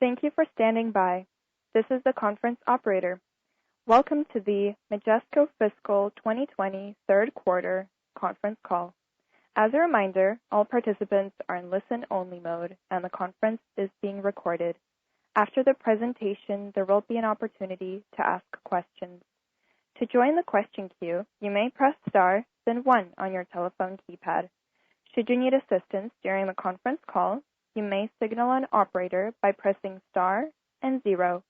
Thank you for standing by. This is the conference operator. Welcome to the Majesco Fiscal 2020 third quarter conference call. As a reminder, all participants are in listen-only mode, and the conference is being recorded. After the presentation, there will be an opportunity to ask questions. To join the question queue, you may press star, then 1 on your telephone keypad. Should you need assistance during the conference call, you may signal an operator by pressing star and 0.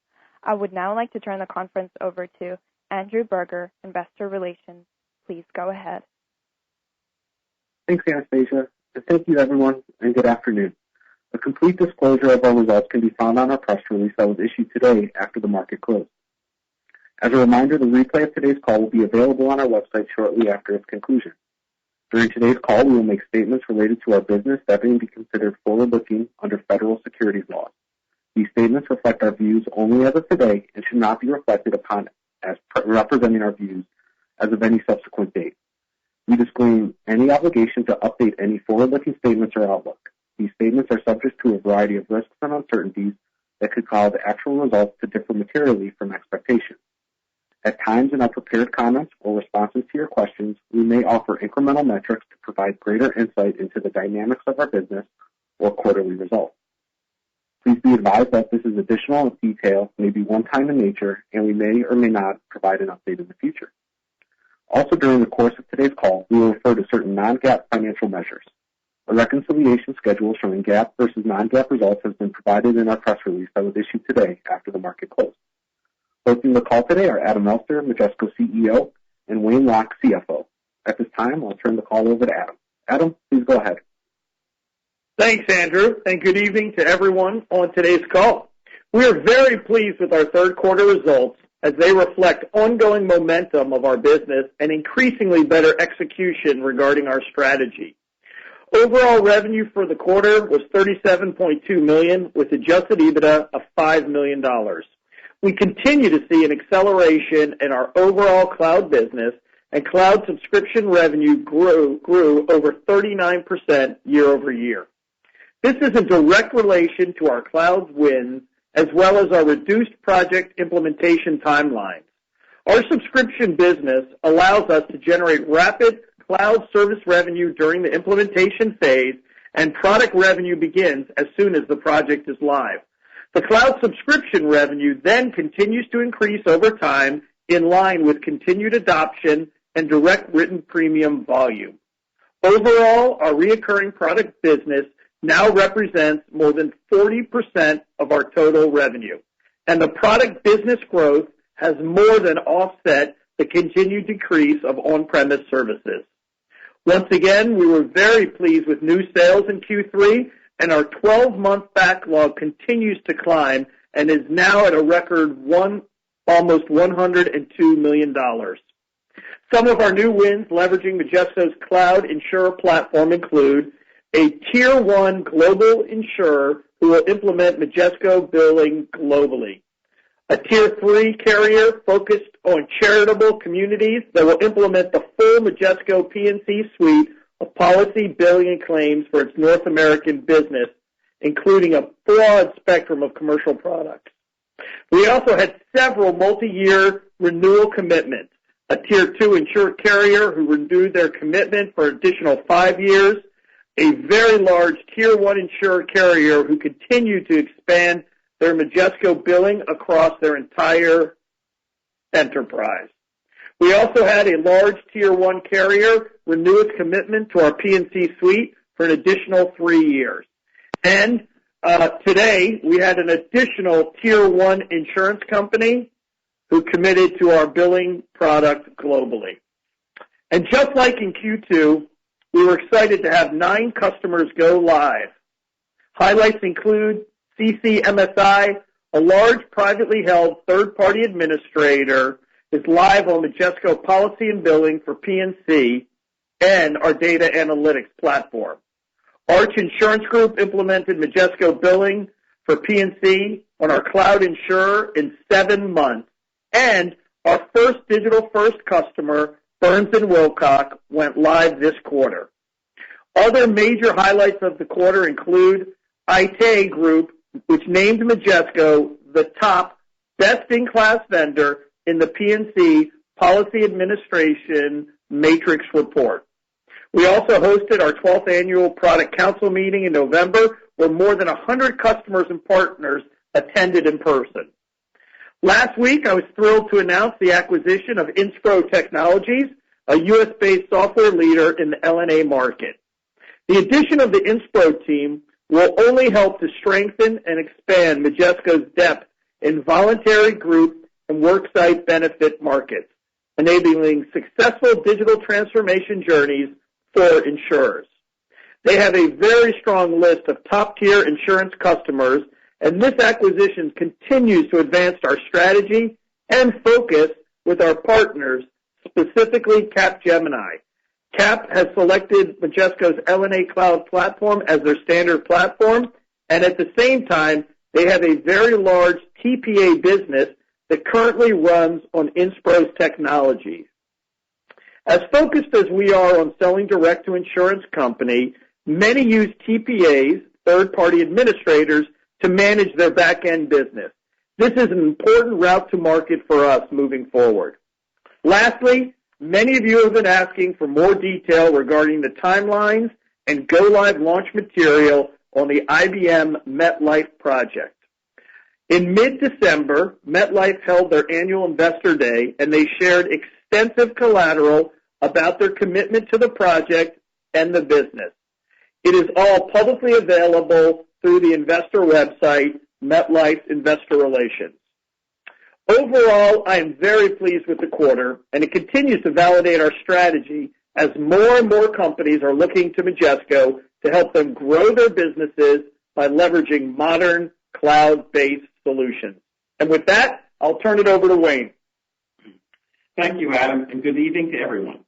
I would now like to turn the conference over to Andrew Berger, Investor Relations. Please go ahead. Thanks, Anastasia, and thank you, everyone, and good afternoon. A complete disclosure of our results can be found on our press release that was issued today after the market closed. As a reminder, the replay of today's call will be available on our website shortly after its conclusion. During today's call, we will make statements related to our business that may be considered forward-looking under federal securities laws. These statements reflect our views only as of today and should not be reflected upon as representing our views as of any subsequent date. We disclaim any obligation to update any forward-looking statements or outlook. These statements are subject to a variety of risks and uncertainties that could cause actual results to differ materially from expectations. At times in our prepared comments or responses to your questions, we may offer incremental metrics to provide greater insight into the dynamics of our business or quarterly results. Please be advised that this is additional detail, may be one-time in nature, and we may or may not provide an update in the future. Also, during the course of today's call, we will refer to certain non-GAAP financial measures. A reconciliation schedule showing GAAP versus non-GAAP results has been provided in our press release that was issued today after the market closed. Hosting the call today are Adam Elster, Majesco CEO, and Wayne Locke, CFO. At this time, I'll turn the call over to Adam. Adam, please go ahead. Thanks, Andrew, and good evening to everyone on today's call. We are very pleased with our third quarter results as they reflect ongoing momentum of our business and increasingly better execution regarding our strategy. Overall revenue for the quarter was $37.2 million with adjusted EBITDA of $5 million. We continue to see an acceleration in our overall cloud business, and cloud subscription revenue grew over 39% year over year. This is in direct relation to our cloud wins as well as our reduced project implementation timelines. Our subscription business allows us to generate rapid cloud service revenue during the implementation phase, and product revenue begins as soon as the project is live. The cloud subscription revenue then continues to increase over time in line with continued adoption and direct written premium volume. Overall, our recurring product business now represents more than 40% of our total revenue, and the product business growth has more than offset the continued decrease of on-premise services. Once again, we were very pleased with new sales in Q3, and our 12-month backlog continues to climb and is now at a record almost $102 million. Some of our new wins leveraging Majesco's cloud insurer platform include a Tier 1 global insurer who will implement Majesco billing globally, a Tier 3 carrier focused on charitable communities that will implement the full Majesco P&C suite of policy, billing, and claims for its North American business, including a broad spectrum of commercial products. We also had several multi-year renewal commitments, a Tier 2 insured carrier who renewed their commitment for an additional 5 years, a very large Tier 1 insured carrier who continued to expand their Majesco billing across their entire enterprise. We also had a large Tier 1 carrier renew its commitment to our P&C suite for an additional 3 years. And today, we had an additional Tier 1 insurance company who committed to our billing product globally. And just like in Q2, we were excited to have 9 customers go live. Highlights include CCMSI, a large privately held third-party administrator, is live on Majesco Policy and Billing for P&C and our data analytics platform. Arch Insurance Group implemented Majesco Billing for P&C on our cloud insurer in 7 months. And our first digital-first customer, Burns & Wilcox, went live this quarter. Other major highlights of the quarter include IT Group which named Majesco the top best-in-class vendor in the PNC Policy Administration Matrix Report. We also hosted our 12th annual Product Council meeting in November, where more than 100 customers and partners attended in person. Last week, I was thrilled to announce the acquisition of Inspro Technologies, a U.S.-based software leader in the LNA market. The addition of the Inspro team will only help to strengthen and expand Majesco's depth in voluntary group and worksite benefit markets, enabling successful digital transformation journeys for insurers. They have a very strong list of top-tier insurance customers, and this acquisition continues to advance our strategy and focus with our partners, specifically Capgemini. Cap has selected Majesco's LNA Cloud platform as their standard platform, and at the same time, they have a very large TPA business that currently runs on Inspro's technology. As focused as we are on selling direct to insurance company, many use TPAs, third-party administrators, to manage their back-end business. This is an important route to market for us moving forward. Lastly, many of you have been asking for more detail regarding the timelines and go-live launch material on the IBM MetLife project. In mid-December, MetLife held their annual Investor Day, and they shared extensive collateral about their commitment to the project and the business. It is all publicly available through the investor website, MetLife Investor Relations. Overall, I am very pleased with the quarter, and it continues to validate our strategy as more and more companies are looking to Majesco to help them grow their businesses by leveraging modern cloud-based solutions. And with that, I'll turn it over to Wayne. Thank you, Adam, and good evening to everyone.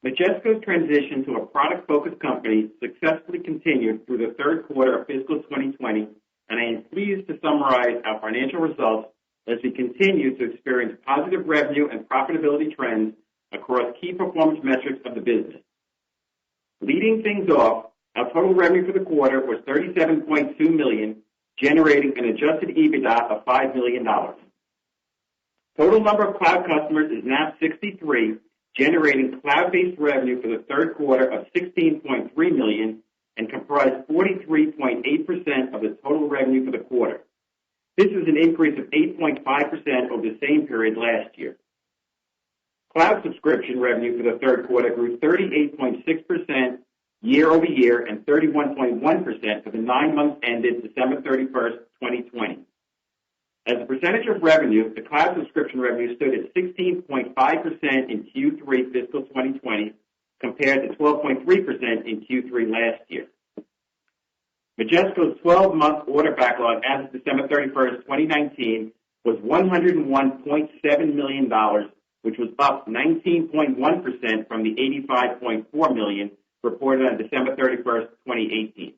Majesco's transition to a product-focused company successfully continued through the third quarter of fiscal 2020, and I am pleased to summarize our financial results as we continue to experience positive revenue and profitability trends across key performance metrics of the business. Leading things off, our total revenue for the quarter was $37.2 million, generating an adjusted EBITDA of $5 million. Total number of cloud customers is now 63, generating cloud-based revenue for the third quarter of $16.3 million and comprised 43.8% of the total revenue for the quarter. This is an increase of 8.5% over the same period last year. Cloud subscription revenue for the third quarter grew 38.6% year over year and 31.1% for the 9 months ended December 31st, 2020. As a percentage of revenue, the cloud subscription revenue stood at 16.5% in Q3 fiscal 2020 compared to 12.3% in Q3 last year. Majesco's 12-month order backlog as of December 31st, 2019 was $101.7 million, which was up 19.1% from the $85.4 million reported on December 31st, 2018.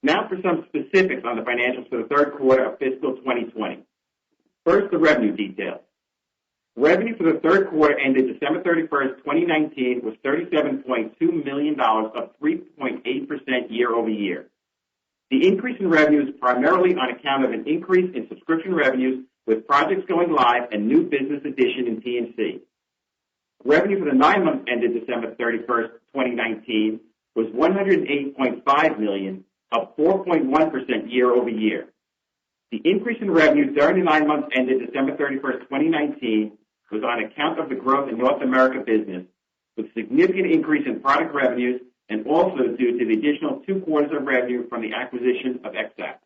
Now for some specifics on the financials for the third quarter of fiscal 2020. First, the revenue details. Revenue for the third quarter ended December 31st, 2019 was $37.2 million, up 3.8% year over year. The increase in revenue is primarily on account of an increase in subscription revenues with projects going live and new business addition in PNC. Revenue for the 9 months ended December 31st, 2019 was $108.5 million, up 4.1% year over year. The increase in revenue during the 9 months ended December 31st, 2019 was on account of the growth in North America business, with significant increase in product revenues and also due to the additional 2 quarters of revenue from the acquisition of XApp.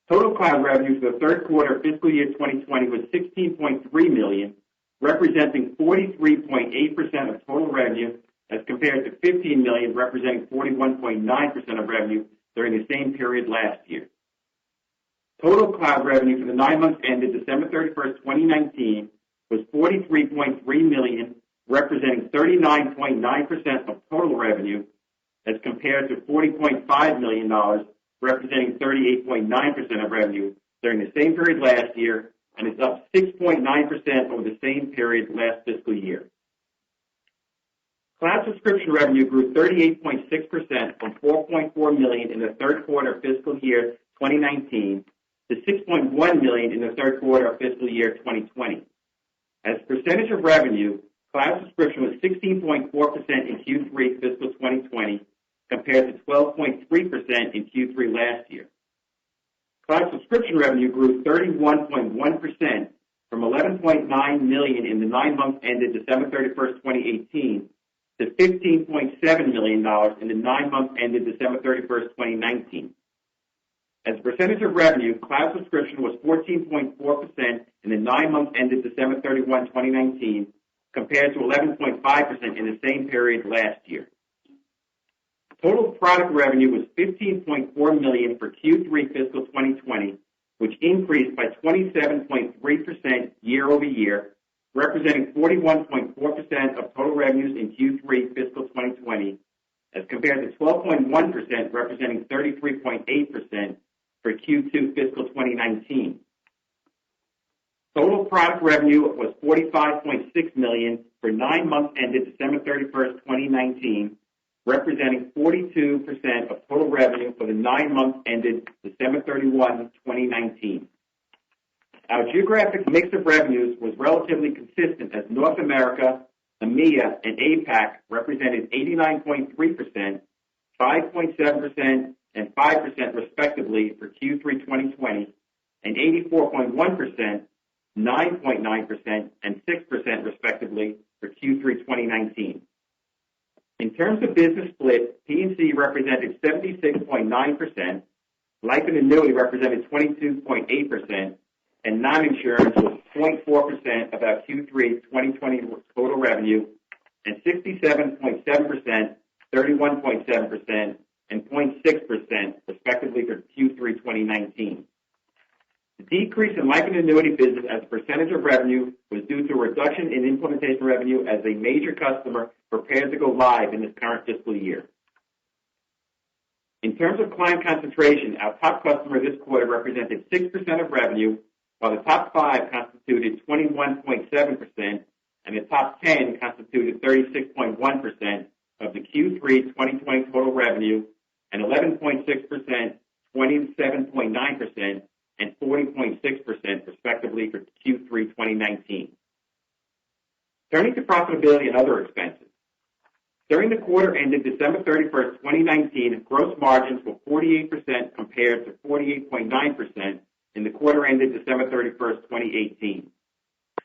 Total cloud revenue for the third quarter of fiscal year 2020 was $16.3 million, representing 43.8% of total revenue as compared to $15 million, representing 41.9% of revenue during the same period last year. Total cloud revenue for the 9 months ended December 31st, 2019 was $43.3 million, representing 39.9% of total revenue as compared to $40.5 million, representing 38.9% of revenue during the same period last year, and is up 6.9% over the same period last fiscal year. Cloud subscription revenue grew 38.6% from $4.4 million in the third quarter of fiscal year 2019 to $6.1 million in the third quarter of fiscal year 2020. As a percentage of revenue, cloud subscription was 16.4% in Q3 fiscal 2020 compared to 12.3% in Q3 last year. Cloud subscription revenue grew 31.1% from $11.9 million in the 9 months ended December 31st, 2018 to $15.7 million in the 9 months ended December 31st, 2019. As a percentage of revenue, cloud subscription was 14.4% in the 9 months ended December 31, 2019, compared to 11.5% in the same period last year. Total product revenue was $15.4 million for Q3 fiscal 2020, which increased by 27.3% year over year, representing 41.4% of total revenues in Q3 fiscal 2020, as compared to 12.1% representing 33.8% for Q2 fiscal 2019. Total product revenue was $45.6 million for 9 months ended December 31st, 2019, representing 42% of total revenue for the 9 months ended December 31, 2019. Our geographic mix of revenues was relatively consistent as North America, EMEA, and APAC represented 89.3%, 5.7%, and 5% respectively for Q3 2020, and 84.1%, 9.9%, and 6% respectively for Q3 2019. In terms of business split, P&C represented 76.9%, life and annuity represented 22.8%, and non-insurance was 0.4% of our Q3 2020 total revenue, and 67.7%, 31.7%, and 0.6% respectively for Q3 2019. The decrease in life and annuity business as a percentage of revenue was due to a reduction in implementation revenue as a major customer prepares to go live in this current fiscal year. In terms of client concentration, our top customer this quarter represented 6% of revenue, while the top 5 constituted 21.7%, and the top 10 constituted 36.1% of the Q3 2020 total revenue, and 11.6%, 27.9%, and 40.6% respectively for Q3 2019. Turning to profitability and other expenses. During the quarter ended December 31st, 2019, gross margins were 48% compared to 48.9% in the quarter ended December 31st, 2018.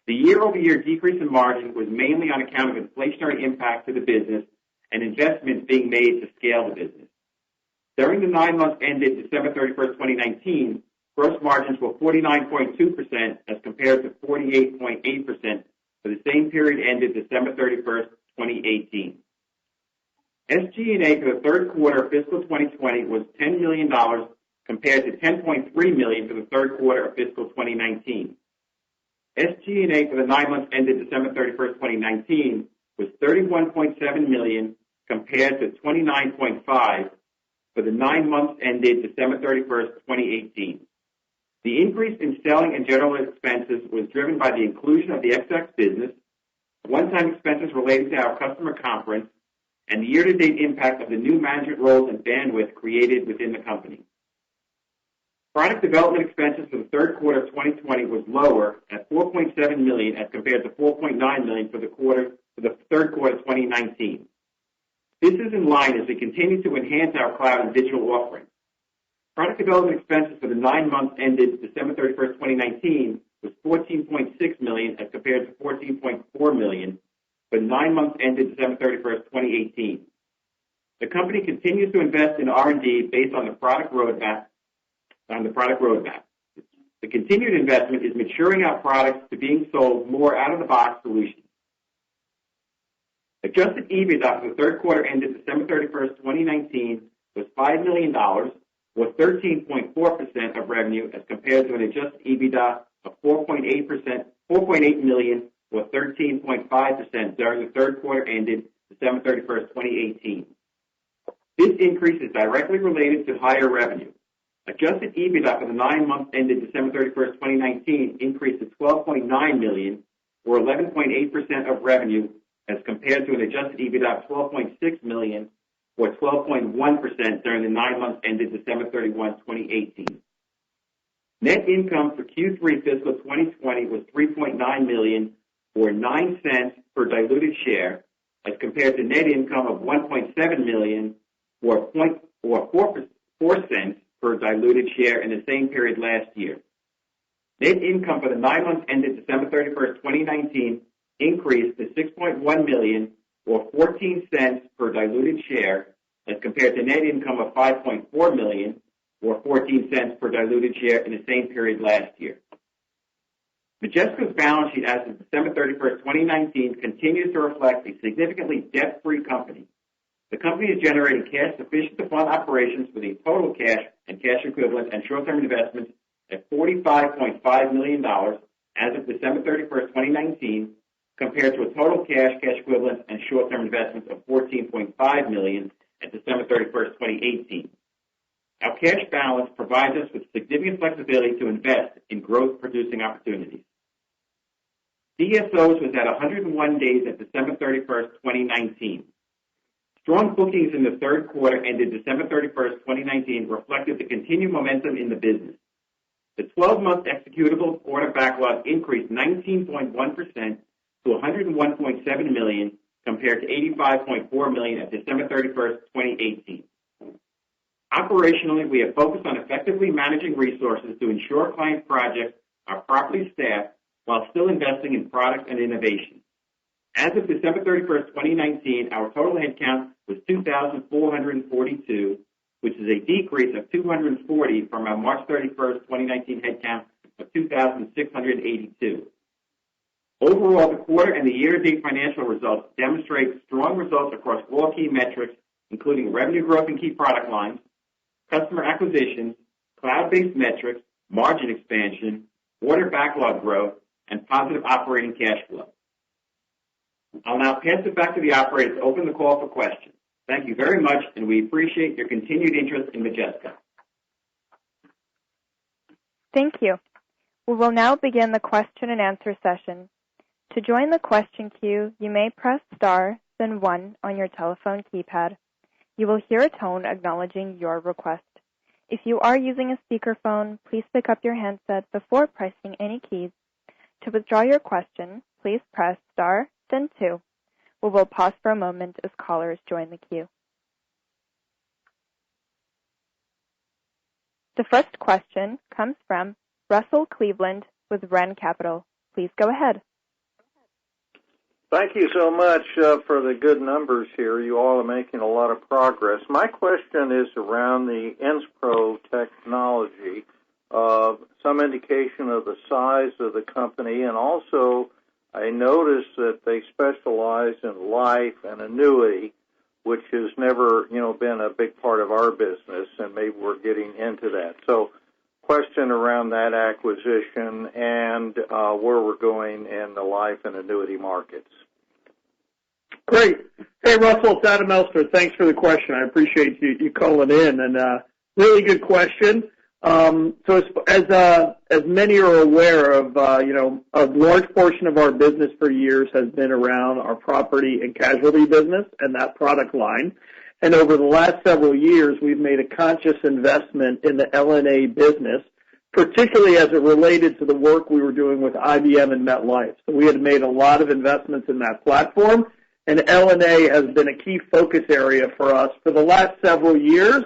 The year-over-year decrease in margin was mainly on account of inflationary impact to the business and investments being made to scale the business. During the 9 months ended December 31st, 2019, gross margins were 49.2% as compared to 48.8% for the same period ended December 31st, 2018. SG&A for the third quarter of fiscal 2020 was $10 million compared to $10.3 million for the third quarter of fiscal 2019. SG&A for the 9 months ended December 31st, 2019 was $31.7 million compared to $29.5 million for the 9 months ended December 31st, 2018. The increase in selling and general expenses was driven by the inclusion of the XX business, one-time expenses related to our customer conference, and the year-to-date impact of the new management roles and bandwidth created within the company. Product development expenses for the third quarter of 2020 was lower at $4.7 million as compared to $4.9 million for the third quarter of 2019. This is in line as we continue to enhance our cloud and digital offerings. Product development expenses for the 9 months ended December 31st, 2019 was $14.6 million as compared to $14.4 million for the 9 months ended December 31st, 2018. The company continues to invest in R&D based on the product roadmap. The continued investment is maturing our products to being sold more out-of-the-box solutions. Adjusted EBITDA for the third quarter ended December 31st, 2019 was $5 million, or 13.4% of revenue as compared to an adjusted EBITDA of $4.8 million, or 13.5% during the third quarter ended December 31st, 2018. This increase is directly related to higher revenue. Adjusted EBITDA for the 9 months ended December 31st, 2019 increased to $12.9 million, or 11.8% of revenue as compared to an adjusted EBITDA of $12.6 million, or 12.1% during the 9 months ended December 31, 2018. Net income for Q3 fiscal 2020 was $3.9 million, or 9 cents per diluted share, as compared to net income of $1.7 million, or 4 cents per diluted share in the same period last year. Net income for the 9 months ended December 31st, 2019, increased to $6.1 million, or 14 cents per diluted share, as compared to net income of $5.4 million, or 14 cents per diluted share in the same period last year. Majesco's balance sheet as of December 31st, 2019, continues to reflect a significantly debt-free company. The company is generating cash sufficient to fund operations with a total cash and cash equivalents and short-term investments at $45.5 million as of December 31st, 2019, compared to a total cash, cash equivalents, and short-term investments of $14.5 million at December 31st, 2018. Our cash balance provides us with significant flexibility to invest in growth-producing opportunities. DSOs was at 101 days at December 31st, 2019. Strong bookings in the third quarter ended December 31st, 2019 reflected the continued momentum in the business. The 12-month executable order backlog increased 19.1% to $101.7 million compared to $85.4 million at December 31st, 2018. Operationally, we have focused on effectively managing resources to ensure client projects are properly staffed while still investing in product and innovation. As of December 31st, 2019, our total headcount was 2,442, which is a decrease of 240 from our March 31st, 2019 headcount of 2,682. Overall, the quarter and the year-to-date financial results demonstrate strong results across all key metrics, including revenue growth in key product lines, customer acquisitions, cloud-based metrics, margin expansion, order backlog growth, and positive operating cash flow. I'll now pass it back to the operator to open the call for questions. Thank you very much, and we appreciate your continued interest in Majesco. Thank you. We will now begin the question and answer session. To join the question queue, you may press star, then 1 on your telephone keypad. You will hear a tone acknowledging your request. If you are using a speakerphone, please pick up your handset before pressing any keys. To withdraw your question, please press star, then 2. We will pause for a moment as callers join the queue. The first question comes from Russell Cleveland with Wren Capital. Please go ahead. Thank you so much for the good numbers here. You all are making a lot of progress. My question is around the Inspro technology, some indication of the size of the company, and also I noticed that they specialize in life and annuity, which has never, been a big part of our business, and maybe we're getting into that. So, question around that acquisition and where we're going in the life and annuity markets. Great. Hey, Russell, it's Adam Elster. Thanks for the question. I appreciate you calling in, and really good question. So as many are aware of, a large portion of our business for years has been around our property and casualty business and that product line. And over the last several years, we've made a conscious investment in the LNA business, particularly as it related to the work we were doing with IBM and MetLife. So we had made a lot of investments in that platform, and LNA has been a key focus area for us for the last several years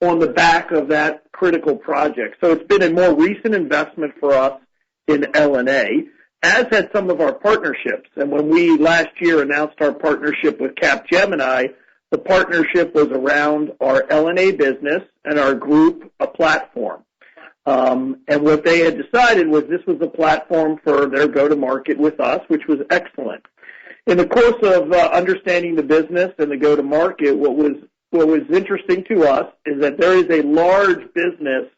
on the back of that critical project. So it's been a more recent investment for us in LNA, as had some of our partnerships. And when we last year announced our partnership with Capgemini, the partnership was around our LNA business and our group, a platform. And what they had decided was this was a platform for their go-to-market with us, which was excellent. In the course of understanding the business and the go-to-market, what was interesting to us is that there is a large business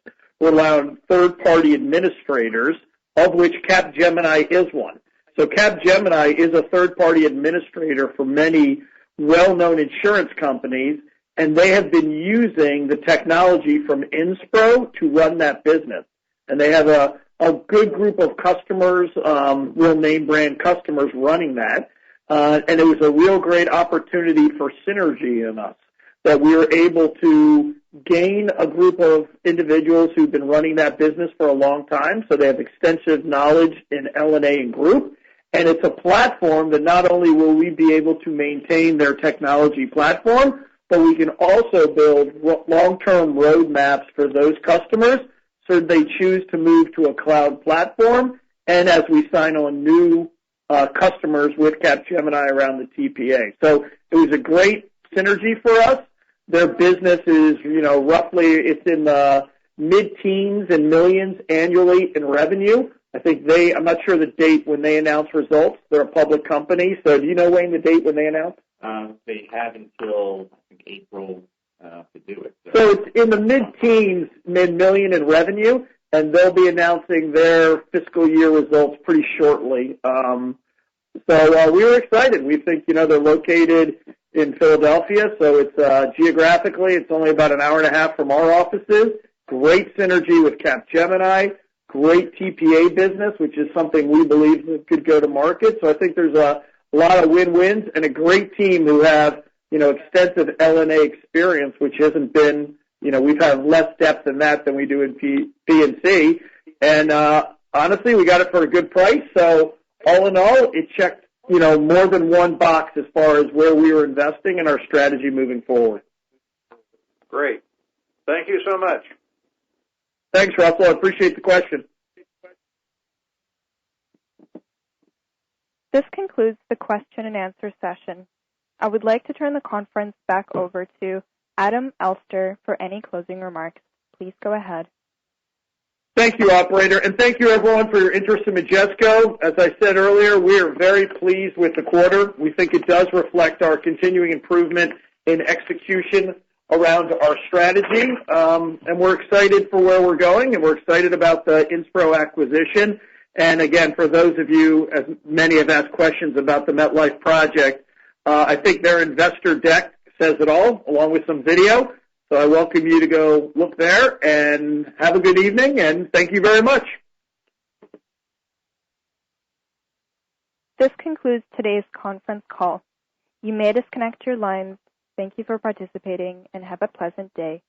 around third-party administrators, of which Capgemini is one. So Capgemini is a third-party administrator for many well-known insurance companies, and they have been using the technology from Inspro to run that business. And they have a good group of customers, real name brand customers running that. And it was a real great opportunity for synergy in us. that we were able to gain a group of individuals who've been running that business for a long time, so they have extensive knowledge in L&A and group. And it's a platform that not only will we be able to maintain their technology platform, but we can also build long-term roadmaps for those customers so they choose to move to a cloud platform, and as we sign on new customers with Capgemini around the TPA. So it was a great synergy for us. Their business is, roughly it's in the mid-teens and millions annually in revenue. I think I'm not sure the date when they announce results. They're a public company. So do you know, Wayne, the date when they announce? They have until, I think, April to do it. So it's in the mid-teens, mid-million in revenue, and they'll be announcing their fiscal year results pretty shortly. So we were excited. We think, they're located in Philadelphia, so it's geographically, it's only about an hour and a half from our offices. Great synergy with Capgemini. Great TPA business, which is something we believe could go to market. So I think there's a lot of win-wins and a great team who have, extensive L&A experience, which hasn't been, we've had less depth in that than we do in P&C. And honestly, we got it for a good price. So all in all, it checked, more than one box as far as where we were investing and our strategy moving forward. Great. Thank you so much. Thanks, Russell. I appreciate the question. This concludes the question and answer session. I would like to turn the conference back over to Adam Elster for any closing remarks. Please go ahead. Thank you, operator, and thank you, everyone, for your interest in Majesco. As I said earlier, we are very pleased with the quarter. We think it does reflect our continuing improvement in execution around our strategy, and we're excited for where we're going, and we're excited about the Inspro acquisition. And again, for those of you, as many have asked questions about the MetLife project, I think their investor deck says it all, along with some video. So I welcome you to go look there, and have a good evening, and thank you very much. This concludes today's conference call. You may disconnect your lines. Thank you for participating, and have a pleasant day.